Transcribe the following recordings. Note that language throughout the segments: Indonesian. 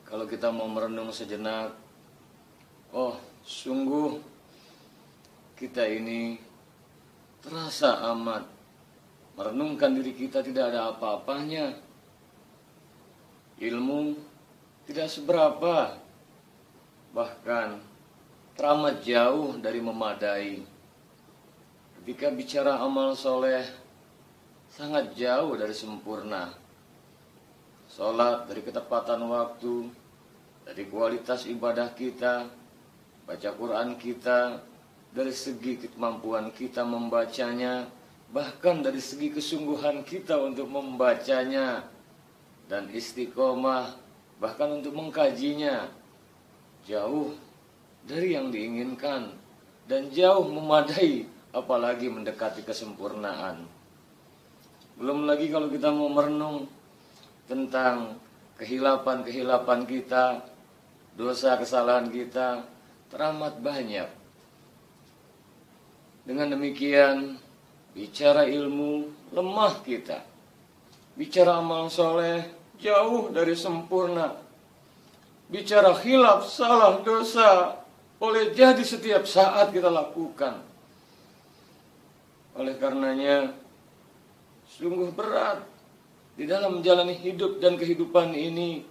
Kalau kita mau merenung sejenak, oh sungguh kita ini terasa amat merenungkan diri kita tidak ada apa-apanya. Ilmu tidak seberapa, bahkan teramat jauh dari memadai. Ketika bicara amal soleh, sangat jauh dari sempurna. Sholat dari ketepatan waktu, dari kualitas ibadah kita, baca Quran kita, dari segi kemampuan kita membacanya, bahkan dari segi kesungguhan kita untuk membacanya, dan istiqomah, bahkan untuk mengkajinya, jauh dari yang diinginkan, dan jauh memadai, apalagi mendekati kesempurnaan. Belum lagi kalau kita mau merenung tentang kehilapan-kehilapan kita, dosa kesalahan kita, teramat banyak. Dengan demikian, bicara ilmu, lemah kita. Bicara amal soleh, jauh dari sempurna. Bicara khilaf, salah, dosa, boleh jadi setiap saat kita lakukan. Oleh karenanya, sungguh berat di dalam menjalani hidup dan kehidupan ini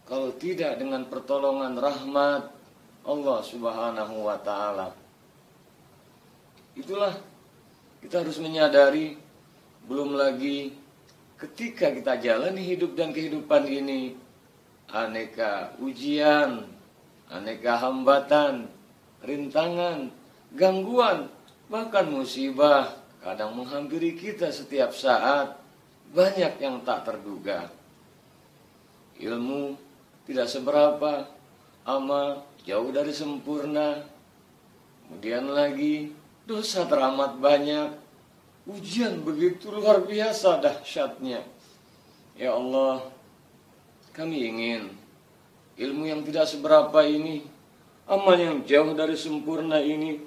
kalau tidak dengan pertolongan rahmat Allah Subhanahu wa ta'ala. Itulah kita harus menyadari, belum lagi ketika kita jalani hidup dan kehidupan ini, aneka ujian, aneka hambatan, rintangan, gangguan, bahkan musibah kadang menghampiri kita setiap saat. Banyak yang tak terduga. Ilmu tidak seberapa, amal jauh dari sempurna. Kemudian lagi dosa teramat banyak. Ujian begitu luar biasa dahsyatnya. Ya Allah, kami ingin ilmu yang tidak seberapa ini, amal yang jauh dari sempurna ini,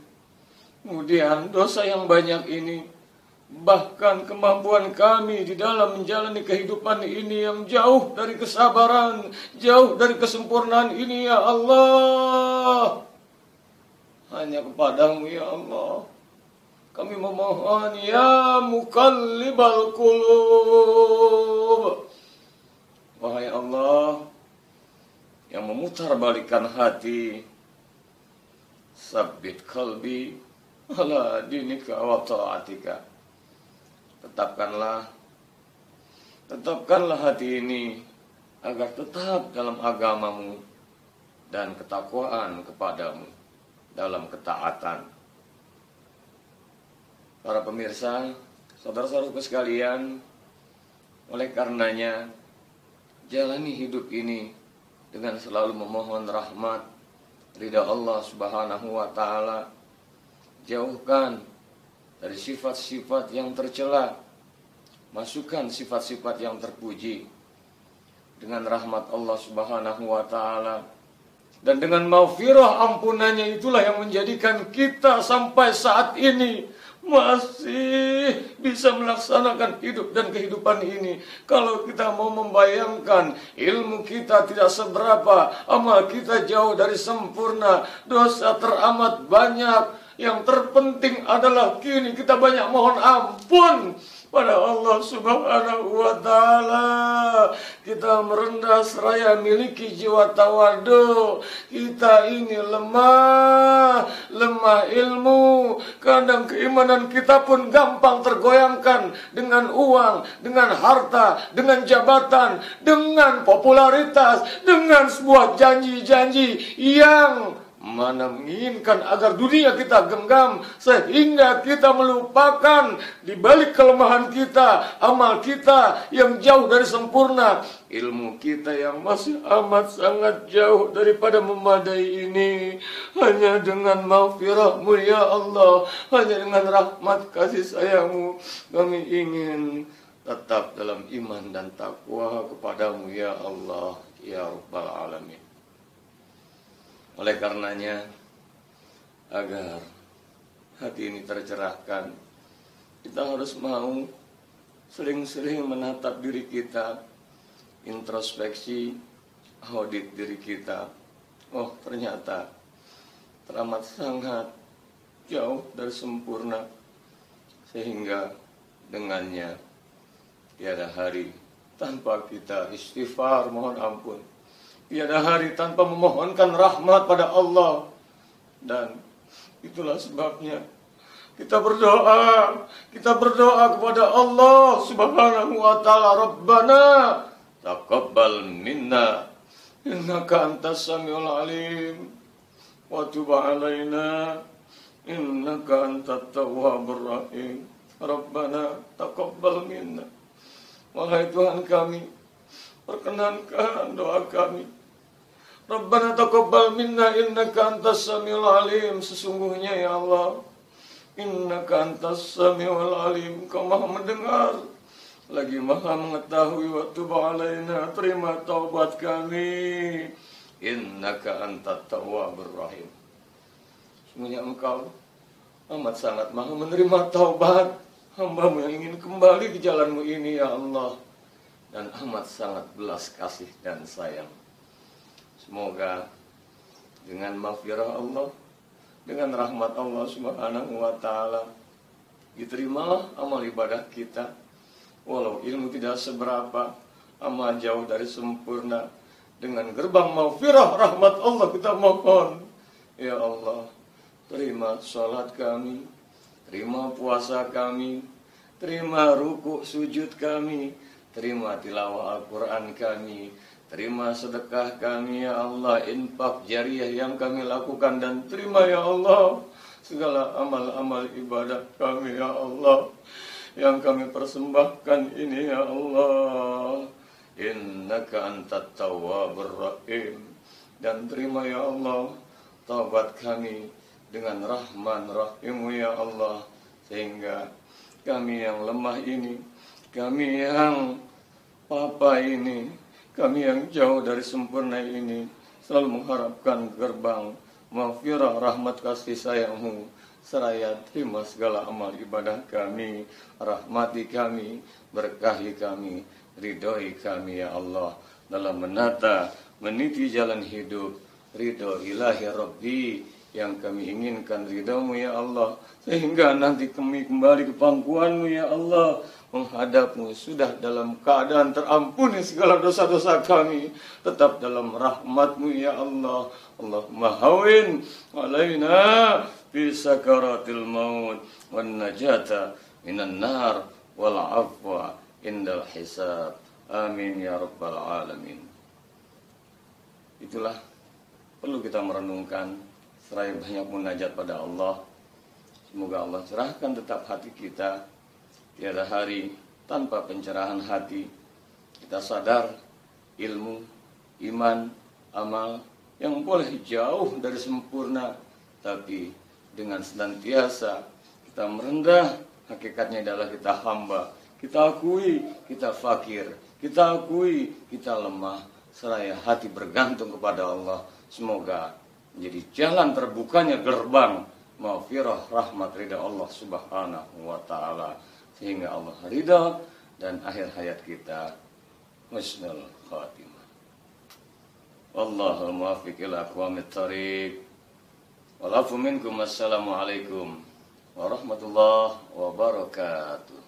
kemudian dosa yang banyak ini, bahkan kemampuan kami di dalam menjalani kehidupan ini yang jauh dari kesabaran, jauh dari kesempurnaan ini, ya Allah. Hanya kepadamu, ya Allah, kami memohon, ya Muqallibal Qulub. Wahai Allah yang memutarbalikkan hati, sabbit qalbi ala dinika wa ta'atika. Tetapkanlah hati ini agar tetap dalam agamamu dan ketakwaan kepadamu dalam ketaatan. Para pemirsa, saudara-saudaraku sekalian, oleh karenanya jalani hidup ini dengan selalu memohon rahmat ridha Allah Subhanahu wa ta'ala. Jauhkan dari sifat-sifat yang tercela, masukkan sifat-sifat yang terpuji. Dengan rahmat Allah Subhanahu wa ta'ala dan dengan maghfirah ampunannya, itulah yang menjadikan kita sampai saat ini masih bisa melaksanakan hidup dan kehidupan ini. Kalau kita mau membayangkan ilmu kita tidak seberapa, amal kita jauh dari sempurna, dosa teramat banyak, yang terpenting adalah kini kita banyak mohon ampun pada Allah Subhanahu wa ta'ala. Kita merendah seraya miliki jiwa tawadu. Kita ini lemah ilmu. Kadang keimanan kita pun gampang tergoyangkan dengan uang, dengan harta, dengan jabatan, dengan popularitas, dengan sebuah janji-janji yang mana menginginkan agar dunia kita genggam, sehingga kita melupakan di balik kelemahan kita, amal kita yang jauh dari sempurna, ilmu kita yang masih amat sangat jauh daripada memadai ini. Hanya dengan maghfirah-Mu ya Allah, hanya dengan rahmat kasih sayang-Mu, kami ingin tetap dalam iman dan takwa kepadamu ya Allah, ya Rabbal Alamin. Oleh karenanya, agar hati ini tercerahkan, kita harus mau sering-sering menatap diri kita, introspeksi, audit diri kita. Oh, ternyata teramat sangat jauh dari sempurna, sehingga dengannya tiada hari tanpa kita istighfar mohon ampun, tiada hari tanpa memohonkan rahmat pada Allah. Dan itulah sebabnya kita berdoa kepada Allah Subhanahu wa taala, Rabbana taqabbal minna innaka antas samiul alim wa tub alaina innaka antat tawwabur rahim. Rabbana taqabbal minna. Wahai Tuhan kami, perkenankan doa kami. Rabbana taqabbal minna innaka antas samiul alim. Sesungguhnya ya Allah, innaka antas samiul alim, Kau Maha mendengar lagi Maha mengetahui. Wa tub alaina, terima taubat kami. Innaka antat tawwabur rahim. Sesungguhnya Engkau amat sangat Maha menerima taubat hamba-Mu yang ingin kembali ke jalan-Mu ini ya Allah, dan amat sangat belas kasih dan sayang. Semoga dengan maghfirah Allah, dengan rahmat Allah Subhanahu wa taala, diterimalah amal ibadah kita. Walau ilmu tidak seberapa, amal jauh dari sempurna, dengan gerbang maghfirah rahmat Allah kita mohon. Ya Allah, terima salat kami, terima puasa kami, terima ruku sujud kami, terima tilawah Al-Quran kami, terima sedekah kami ya Allah, infak jariah yang kami lakukan, dan terima ya Allah segala amal-amal ibadah kami ya Allah yang kami persembahkan ini ya Allah. Innaka antat tawwabur rahim. Dan terima ya Allah taubat kami dengan Rahman Rahim ya Allah, sehingga kami yang lemah ini, kami yang papa ini, kami yang jauh dari sempurna ini, selalu mengharapkan gerbang maghfirah rahmat kasih sayang-Mu, seraya terima segala amal ibadah kami, rahmati kami, berkahi kami, ridhoi kami ya Allah, dalam menata meniti jalan hidup ridho ilahi Rabbi yang kami inginkan, ridha-Mu ya Allah, sehingga nanti kami kembali ke pangkuan-Mu ya Allah, menghadap-Mu sudah dalam keadaan terampuni segala dosa-dosa kami, tetap dalam rahmat-Mu ya Allah. Allahumma hawin alaina fi sakaratil maut wan najata minan nar wal afwa indal hisab. Amin ya rabbal alamin. Itulah perlu kita merenungkan seraya banyak munajat pada Allah. Semoga Allah cerahkan tetap hati kita. Tiada hari tanpa pencerahan hati. Kita sadar ilmu, iman, amal yang boleh jauh dari sempurna, tapi dengan senantiasa kita merendah, hakikatnya adalah kita hamba. Kita akui kita fakir, kita akui kita lemah, seraya hati bergantung kepada Allah. Semoga menjadi jalan terbukanya gerbang maghfirah rahmat ridha Allah Subhanahu wa taala, sehingga Allah ridha dan akhir hayat kita husnul khatimah. Wallahul muwaffiq ila aqwamit thariq. Walafu minkum. Assalamualaikum warahmatullahi wabarakatuh.